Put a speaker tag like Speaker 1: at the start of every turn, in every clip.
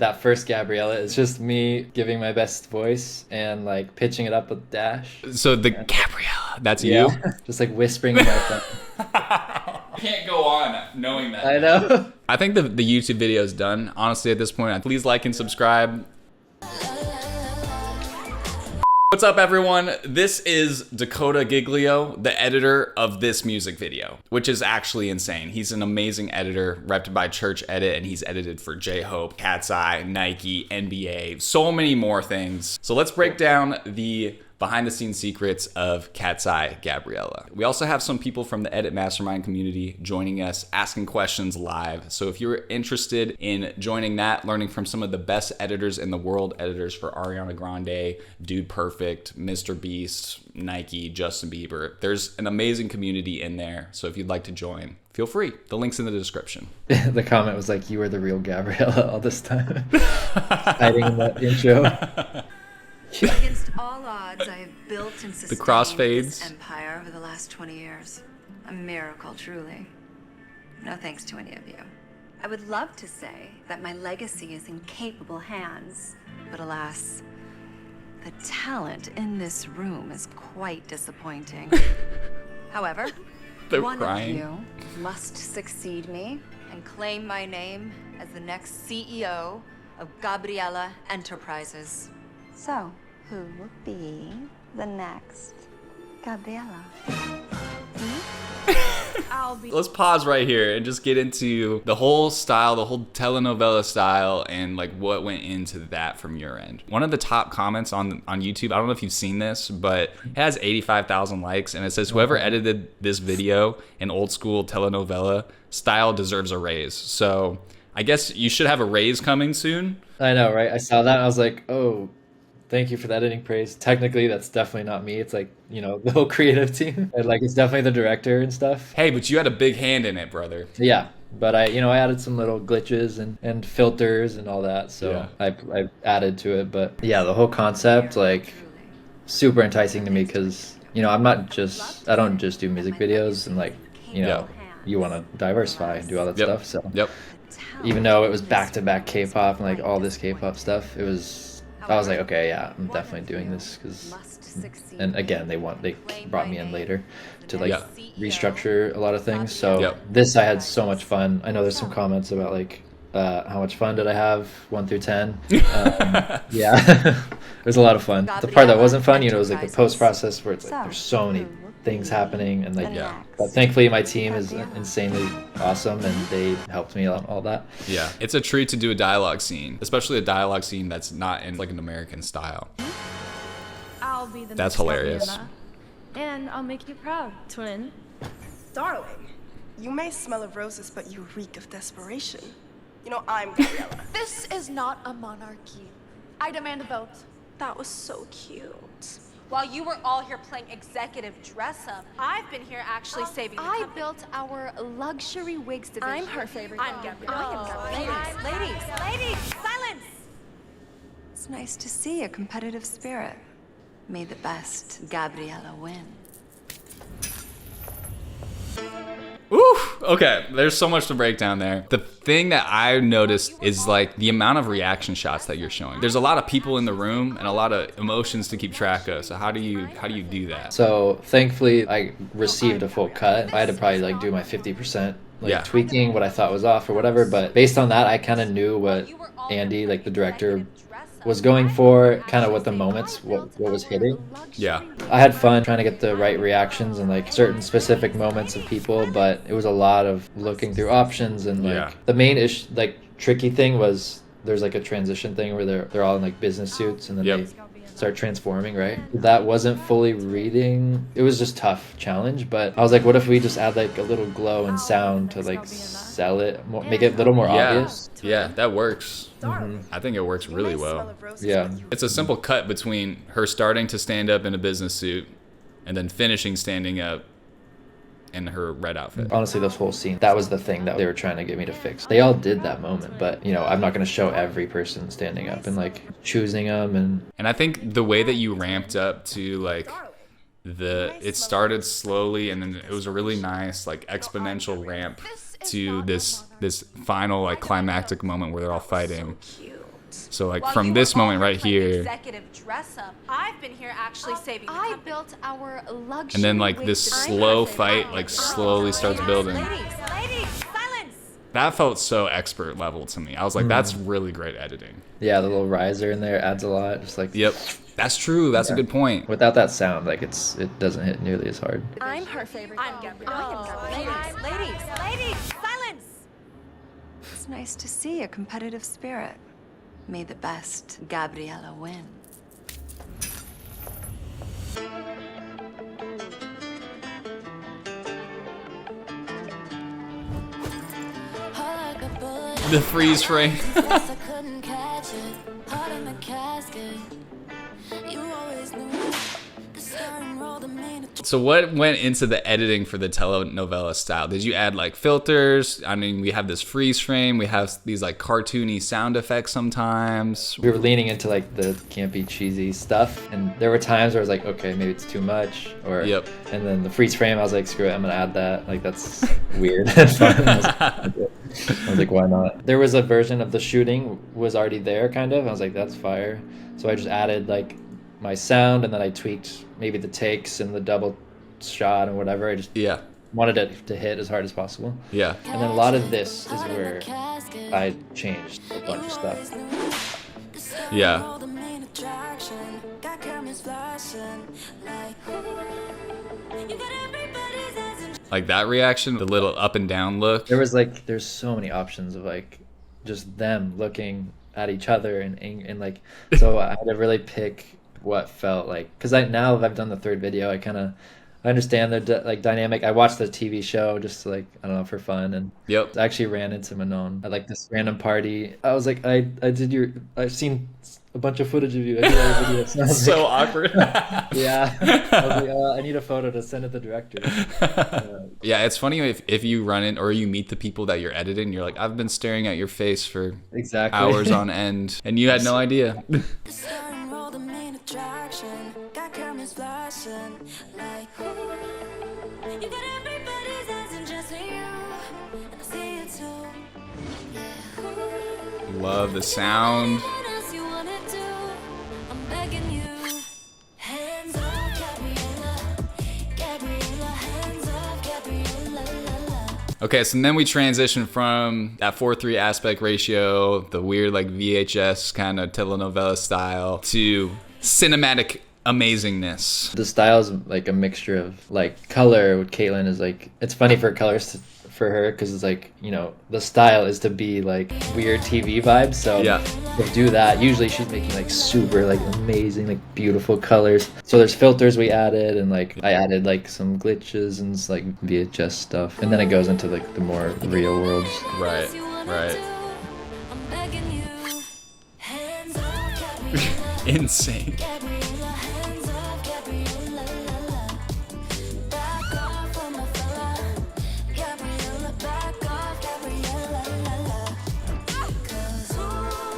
Speaker 1: that first Gabriela is just me giving my best voice and like pitching it up with Dash.
Speaker 2: So the Gabriela, that's
Speaker 1: Yeah.
Speaker 2: you?
Speaker 1: Just like whispering in my phone.
Speaker 2: Can't go on knowing that.
Speaker 1: I know.
Speaker 2: I think the YouTube video is done. Honestly, at this point, please like and subscribe. What's up, everyone? This is Dakota Giglio, the editor of this music video, which is actually insane. He's an amazing editor, repped by Church Edit, and he's edited for J-Hope, Katseye, Nike, NBA, so many more things. So let's break down the behind-the-scenes secrets of Katseye Gabriela. We also have some people from the Edit Mastermind community joining us, asking questions live. So if you're interested in joining that, learning from some of the best editors in the world, editors for Ariana Grande, Dude Perfect, Mr. Beast, Nike, Justin Bieber, there's an amazing community in there. So if you'd like to join, feel free. The link's in the description.
Speaker 1: The comment was like, you were the real Gabriela all this time. Hiding in that intro.
Speaker 3: Against all odds, I have built and sustained
Speaker 2: The crossfades.
Speaker 3: this empire over the last 20 years. A miracle, truly. No thanks to any of you. I would love to say that my legacy is in capable hands, but alas, the talent in this room is quite disappointing. However,
Speaker 2: They're
Speaker 3: one
Speaker 2: crying.
Speaker 3: of you must succeed me and claim my name as the next CEO of Gabriela Enterprises. So, who will be the next Gabriela?
Speaker 4: I'll be.
Speaker 2: Let's pause right here and just get into the whole style, the whole telenovela style, and like what went into that from your end. One of the top comments on YouTube, I don't know if you've seen this, but it has 85,000 likes, and it says whoever edited this video in old school telenovela style deserves a raise. So I guess you should have a raise coming soon.
Speaker 1: I know, right? I saw that and I was like, oh, thank you for the editing praise. Technically, that's definitely not me. It's like, you know, the whole creative team. And like, it's definitely the director and stuff.
Speaker 2: Hey, but you had a big hand in it, brother.
Speaker 1: Yeah. But I added some little glitches and filters and all that. So
Speaker 2: Yeah.
Speaker 1: I added to it. But yeah, the whole concept, like, super enticing to me because, you know, I don't just do music videos and like, you know, you want to diversify and do all that stuff. So even though it was back-to-back K-pop and like all this K-pop stuff, I was like, okay, yeah, I'm definitely doing this because, and again, they brought me in later to like restructure a lot of things. So this, I had so much fun. I know there's some comments about like, how much fun did I have, 1 through 10? Yeah, it was a lot of fun. The part that wasn't fun, you know, was like the post process where it's like there's so many things happening and like but thankfully my team is insanely awesome and they helped me on all that.
Speaker 2: Yeah, it's a treat to do a dialogue scene, especially a dialogue scene that's not in like an American style.
Speaker 4: I'll be the
Speaker 2: That's
Speaker 4: next
Speaker 2: hilarious.
Speaker 4: Gabriela. And I'll make you proud, twin.
Speaker 5: Darling, you may smell of roses, but you reek of desperation. You know, I'm Gabriela.
Speaker 6: This is not a monarchy. I demand a vote.
Speaker 5: That was so cute.
Speaker 6: While you were all here playing executive dress-up, I've been here actually saving the company.
Speaker 7: I built our luxury wigs division.
Speaker 5: I'm her favorite.
Speaker 6: I'm Gabriela. Ladies, silence!
Speaker 3: It's nice to see a competitive spirit. May the best Gabriela win.
Speaker 2: Oof. Okay, there's so much to break down there. The thing that I noticed is like the amount of reaction shots that you're showing. There's a lot of people in the room and a lot of emotions to keep track of. So how do you do that?
Speaker 1: So thankfully I received a full cut. I had to probably like do my 50% like tweaking what I thought was off or whatever, but based on that I kind of knew what Andy, like the director, was going for, kind of what the moments, what was hitting.
Speaker 2: Yeah.
Speaker 1: I had fun trying to get the right reactions and like certain specific moments of people, but it was a lot of looking through options and like the main tricky thing was there's like a transition thing where they're all in like business suits and then they start transforming, right? That wasn't fully reading. It was just tough challenge, but I was like, what if we just add like a little glow and sound to like sell it, make it a little more obvious?
Speaker 2: Yeah, that works. I think it works really well.
Speaker 1: Yeah.
Speaker 2: It's a simple cut between her starting to stand up in a business suit and then finishing standing up in her red outfit.
Speaker 1: Honestly, this whole scene, that was the thing that they were trying to get me to fix. They all did that moment, but you know, I'm not going to show every person standing up and like choosing them. And
Speaker 2: I think the way that you ramped up to like it started slowly and then it was a really nice like exponential ramp to this final like climactic moment where they're all fighting. So like
Speaker 6: While
Speaker 2: from
Speaker 6: you
Speaker 2: this
Speaker 6: were all
Speaker 2: moment right
Speaker 6: playing
Speaker 2: here,
Speaker 6: executive dress up, I've been here actually saving the
Speaker 7: I
Speaker 6: company.
Speaker 7: built our luxury
Speaker 2: and then like this slow fight like slowly starts building.
Speaker 6: Ladies, silence!
Speaker 2: That felt so expert level to me. I was like, that's really great editing.
Speaker 1: Yeah, the little riser in there adds a lot. Just like
Speaker 2: Yep, that's true. That's a good point.
Speaker 1: without that sound, like it doesn't hit nearly as hard.
Speaker 5: I'm her favorite.
Speaker 6: I'm Gabriela. Ladies, silence!
Speaker 3: It's nice to see a competitive spirit. May the best Gabriela win.
Speaker 2: The freeze frame. So what went into the editing for the telenovela style? Did you add like filters? I mean, we have this freeze frame. We have these like cartoony sound effects sometimes.
Speaker 1: We were leaning into like the campy, cheesy stuff, and there were times where I was like, okay, maybe it's too much, or
Speaker 2: Yep.
Speaker 1: And then the freeze frame, I was like, screw it, I'm gonna add that. Like that's weird and fun. I was like, why not? There was a version of the shooting was already there, kind of. I was like, that's fire. So I just added like my sound, and then I tweaked maybe the takes and the double shot and whatever. I just
Speaker 2: Yeah.
Speaker 1: wanted it to hit as hard as possible.
Speaker 2: Yeah.
Speaker 1: And then a lot of this is where I changed a bunch of stuff.
Speaker 2: Yeah. Like that reaction, the little up and down look.
Speaker 1: There's so many options of like just them looking at each other and like, so I had to really pick what felt like, because now that I've done the third video, I understand the like dynamic. I watched the TV show just like, I don't know, for fun, and
Speaker 2: Yep.
Speaker 1: I actually ran into Manon at like this random party. I was like, I've seen a bunch of footage of you. I did your video. So I was
Speaker 2: So
Speaker 1: like,
Speaker 2: awkward.
Speaker 1: yeah. I was like, I need a photo to send to the director.
Speaker 2: Yeah, it's funny if you run in or you meet the people that you're editing, you're like, I've been staring at your face for
Speaker 1: Exactly.
Speaker 2: hours on end, and you had no idea. Love the sound. Okay, so then we transition from that 4:3 aspect ratio, the weird like VHS kind of telenovela style, to cinematic amazingness.
Speaker 1: The style is like a mixture of like color with Caitlyn is like, it's funny for colors for her because it's like, you know, the style is to be like weird TV vibes, so
Speaker 2: Yeah.
Speaker 1: to do that usually she's making like super like amazing like beautiful colors. So there's filters we added, and like I added like some glitches and like VHS stuff, and then it goes into like the more real worlds.
Speaker 2: Right, right. Insane.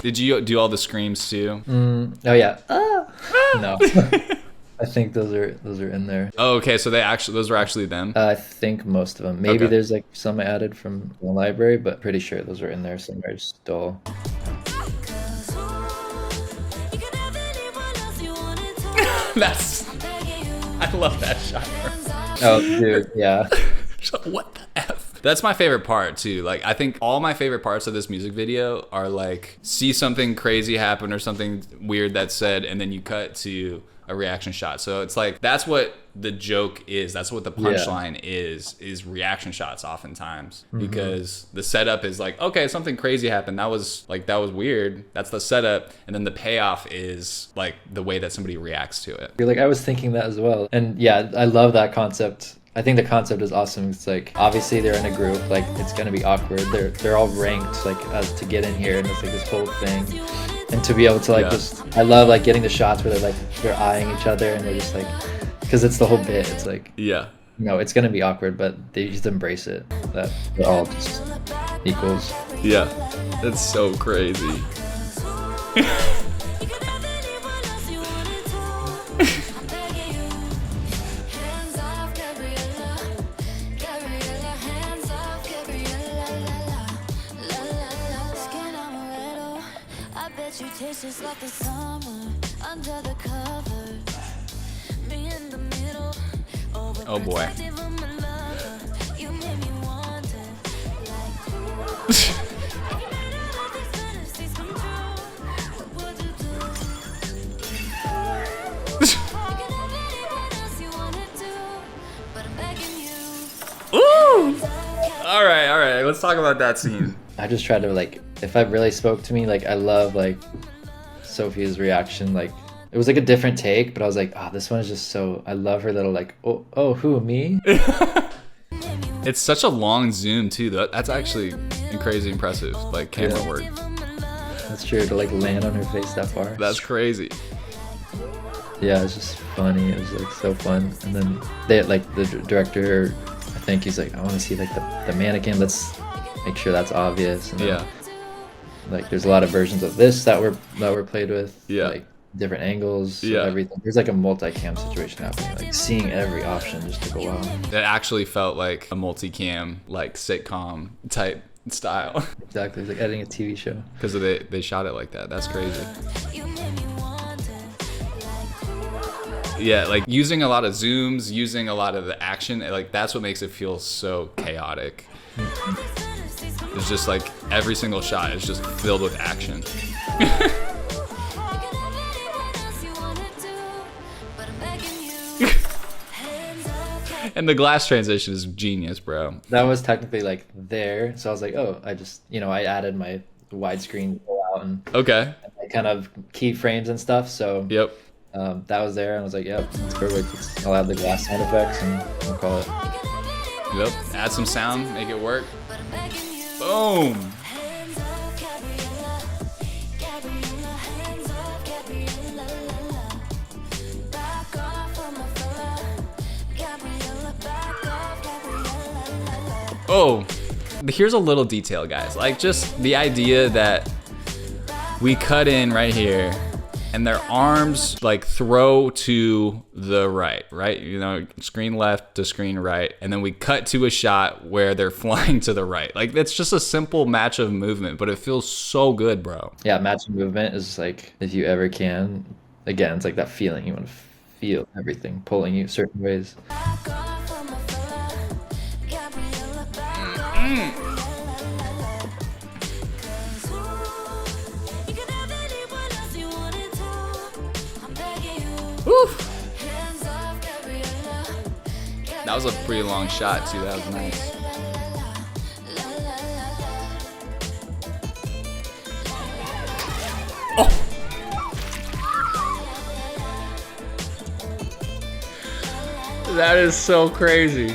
Speaker 2: Did you do all the screams too?
Speaker 1: Oh yeah. No. I think those are in there.
Speaker 2: Oh, okay. So those were actually them.
Speaker 1: I think most of them. Maybe
Speaker 2: Okay.
Speaker 1: there's like some I added from the library, but pretty sure those are in there somewhere still.
Speaker 2: I love that shot.
Speaker 1: Oh, dude, yeah.
Speaker 2: What the F? That's my favorite part too. Like, I think all my favorite parts of this music video are like, see something crazy happen or something weird that's said, and then you cut to a reaction shot. So it's like, that's what the joke is. That's what the punchline is reaction shots oftentimes. Because the setup is like, okay, something crazy happened. That was weird. That's the setup. And then the payoff is like the way that somebody reacts to it.
Speaker 1: You're like, I was thinking that as well. And yeah, I love that concept. I think the concept is awesome. It's like, obviously they're in a group, like it's gonna be awkward. They're all ranked like as to get in here, and it's like this whole thing. And to be able to like I love like getting the shots where they're eyeing each other, and they're just like, because it's the whole bit. It's like,
Speaker 2: Yeah.
Speaker 1: no, it's gonna be awkward, but they just embrace it. That they're all just equals.
Speaker 2: Yeah. That's so crazy.
Speaker 8: bet you taste just like the summer under the covers. Me in the middle.
Speaker 2: Oh boy.
Speaker 8: You made me want it. Like
Speaker 2: Ooh! All right. Let's talk about that scene.
Speaker 1: I just tried to like, if it really spoke to me, like I love like Sophia's reaction. Like it was like a different take, but I was like, oh, this one is just so. I love her little like, oh, who, me?
Speaker 2: It's such a long zoom too. That's actually crazy impressive. Like camera work.
Speaker 1: That's true, to like land on her face that far.
Speaker 2: That's crazy.
Speaker 1: Yeah, it's just funny. It was like so fun. And then they like the director, I think he's like, I want to see like the mannequin. Let's make sure that's obvious. And then,
Speaker 2: Yeah.
Speaker 1: like there's a lot of versions of this that were played with.
Speaker 2: Yeah.
Speaker 1: Like different angles.
Speaker 2: Yeah.
Speaker 1: Everything. There's like a multi-cam situation happening. Like seeing every option just took a while.
Speaker 2: It actually felt like a multicam, like sitcom type style.
Speaker 1: Exactly. It's like editing a TV show.
Speaker 2: Because they shot it like that. That's crazy. Yeah, like using a lot of zooms, using a lot of the action, like that's what makes it feel so chaotic. It's just like every single shot is just filled with action. And the glass transition is genius, bro.
Speaker 1: That was technically like there, so I was like, oh, I just I added my widescreen out and
Speaker 2: Okay.
Speaker 1: kind of keyframes and stuff. So
Speaker 2: Yep.
Speaker 1: that was there, and I was like, yep, that's perfect. I'll add the glass sound effects and we'll call it.
Speaker 2: Yep. Add some sound, make it work. Boom. Oh, here's a little detail, guys. Like just the idea that we cut in right here and their arms like throw to the right, you know, screen left to screen right, and then we cut to a shot where they're flying to the right. Like that's just a simple match of movement, but it feels so good, bro.
Speaker 1: Yeah, matching movement is like, if you ever can, again, it's like that feeling. You want to feel everything pulling you certain ways.
Speaker 2: That was a pretty long shot too. That was nice. Oh! That is so crazy.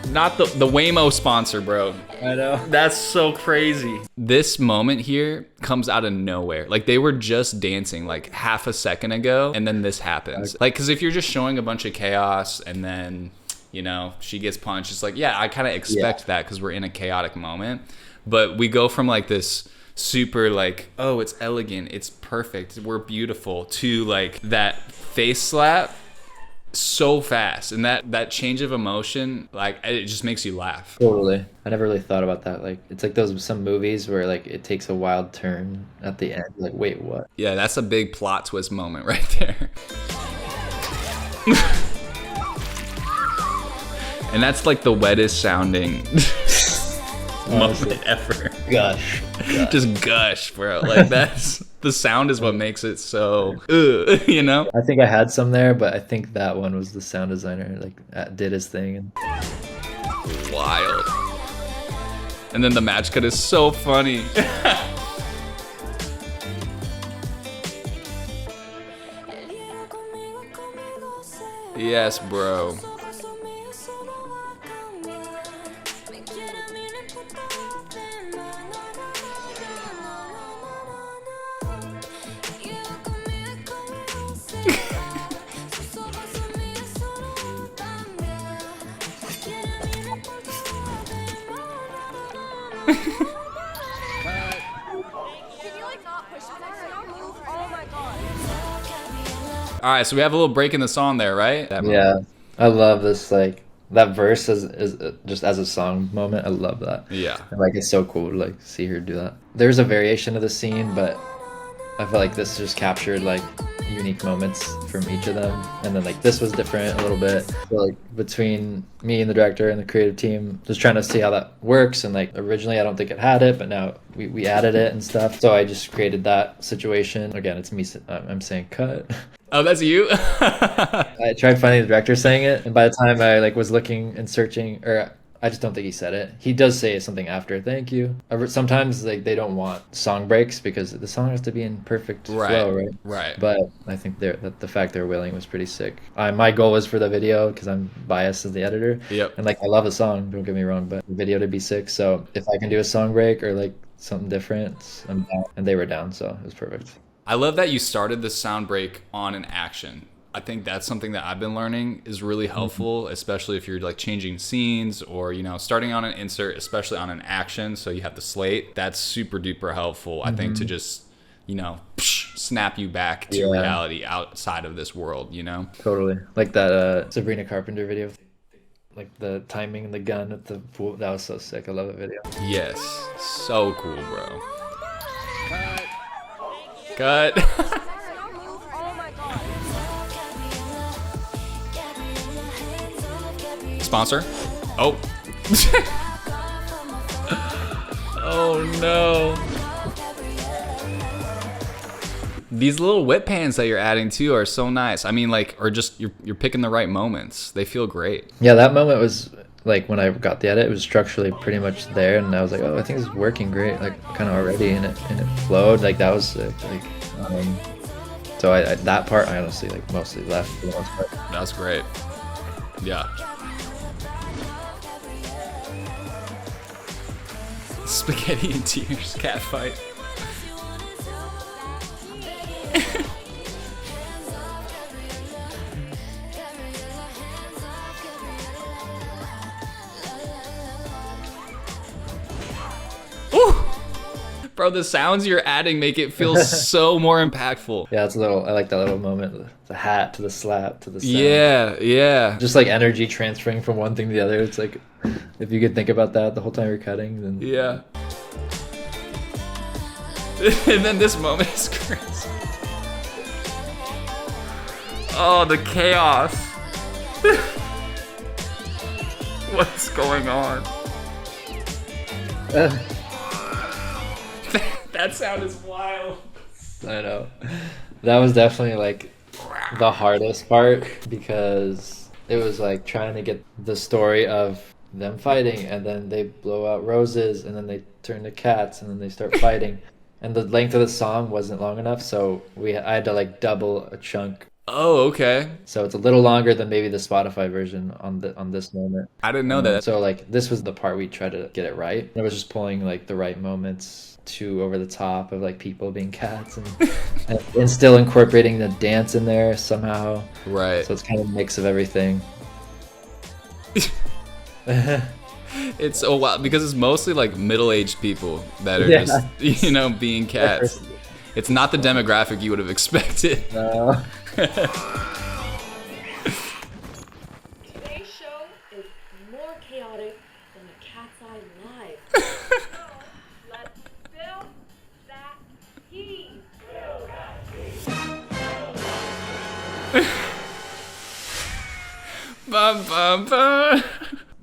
Speaker 2: Not the Waymo sponsor, bro.
Speaker 1: I know.
Speaker 2: That's so crazy. This moment here comes out of nowhere. Like they were just dancing like half a second ago, and then this happens. Like, because if you're just showing a bunch of chaos and then, you know, she gets punched, it's like, yeah, I kind of expect that because we're in a chaotic moment. But we go from like this super like, oh, it's elegant, it's perfect, we're beautiful, to like that face slap so fast, and that change of emotion, like it just makes you laugh.
Speaker 1: Totally. I never really thought about that. Like it's like some movies where like it takes a wild turn at the end. Like, wait, what?
Speaker 2: Yeah, that's a big plot twist moment right there. And that's like the wettest sounding moment ever.
Speaker 1: Gush.
Speaker 2: Just gush, bro. Like that's the sound is what makes it so, you know?
Speaker 1: I think I had some there, but I think that one was the sound designer like did his thing. And
Speaker 2: wild. And then the match cut is so funny. Yes, bro. All right, so we have a little break in the song there, right?
Speaker 1: Yeah, I love this. Like that verse is just as a song moment. I love that.
Speaker 2: Yeah.
Speaker 1: And, like it's so cool to like see her do that. There's a variation of the scene, but I felt like this just captured like unique moments from each of them, and then like this was different a little bit. So like between me and the director and the creative team, just trying to see how that works. And like originally I don't think it had it, but now we added it and stuff. So I just created that situation. Again, it's me. I'm saying cut.
Speaker 2: Oh, that's you?
Speaker 1: I tried finding the director saying it, and by the time I like was looking and searching, or I just don't think he said it. He does say something after "thank you." Sometimes like they don't want song breaks because the song has to be in perfect flow, right?
Speaker 2: Right.
Speaker 1: But I think that the fact they're willing was pretty sick. My goal was for the video, because I'm biased as the editor.
Speaker 2: Yep.
Speaker 1: And like I love the song, don't get me wrong, but the video to be sick. So if I can do a song break or like something different, I'm down. And they were down, so it was perfect.
Speaker 2: I love that you started the sound break on an action. I think that's something that I've been learning is really helpful, especially if you're like changing scenes or, you know, starting on an insert, especially on an action. So you have the slate. That's super duper helpful, I think, to just, you know, snap you back to reality outside of this world, you know?
Speaker 1: Totally. Like that Sabrina Carpenter video. Like the timing and the gun with the pool. That was so sick. I love that video.
Speaker 2: Yes. So cool, bro. Cut. Sponsor? Oh. Oh no. These little whip pans that you're adding too are so nice. I mean, like, or just you're picking the right moments. They feel great.
Speaker 1: Yeah, that moment was like when I got the edit, it was structurally pretty much there, and I was like, oh, I think this is working great, like kind of already, and it flowed. Like that was sick. Like, so I that part I honestly like mostly left for the most part.
Speaker 2: That's great. Yeah. Spaghetti and tears cat fight. Ooh. Bro, the sounds you're adding make it feel so more impactful.
Speaker 1: Yeah, it's a little. I like that little moment. The hat to the slap to the sound.
Speaker 2: Yeah, yeah.
Speaker 1: Just like energy transferring from one thing to the other. It's like if you could think about that the whole time you're cutting, then
Speaker 2: yeah. And then this moment is crazy. Oh, the chaos. What's going on? That sound is wild.
Speaker 1: I know. That was definitely like the hardest part, because it was like trying to get the story of them fighting, and then they blow out roses, and then they turn to cats, and then they start fighting. And the length of the song wasn't long enough, so I had to like double a chunk.
Speaker 2: Oh, okay.
Speaker 1: So it's a little longer than maybe the Spotify version on this moment.
Speaker 2: I didn't know that.
Speaker 1: So like this was the part we tried to get it right. It was just pulling like the right moments too over the top of like people being cats, and still incorporating the dance in there somehow.
Speaker 2: Right.
Speaker 1: So it's kind of a mix of everything.
Speaker 2: It's so wild because it's mostly like middle-aged people that are just, you know, being cats. It's not the demographic you would have expected.
Speaker 1: No.
Speaker 9: Today's show is more chaotic than a Katseye Live. Let's spill that tea.
Speaker 2: Bum, bum, bum.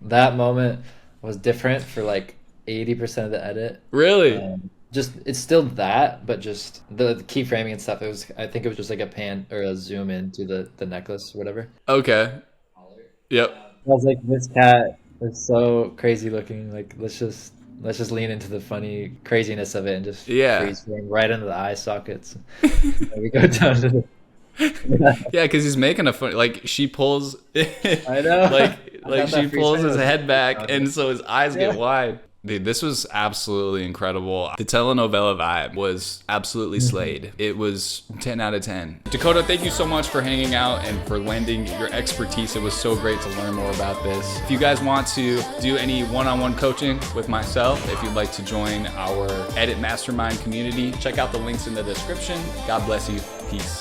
Speaker 1: That moment was different for like 80% of the edit.
Speaker 2: Really?
Speaker 1: Just it's still that, but just the keyframing and stuff. I think it was just like a pan or a zoom in to the necklace or whatever.
Speaker 2: Okay. Yep.
Speaker 1: I was like, this cat is so crazy looking. Like let's just lean into the funny craziness of it and just freeze frame right into the eye sockets. And we go down to the
Speaker 2: yeah, because he's making a funny, like she pulls
Speaker 1: I know.
Speaker 2: like she pulls his head back and so his eyes get wide. Dude, this was absolutely incredible. The telenovela vibe was absolutely slayed. It was 10 out of 10. Dakota, thank you so much for hanging out and for lending your expertise. It was so great to learn more about this. If you guys want to do any one-on-one coaching with myself, if you'd like to join our Edit Mastermind community, check out the links in the description. God bless you. Peace.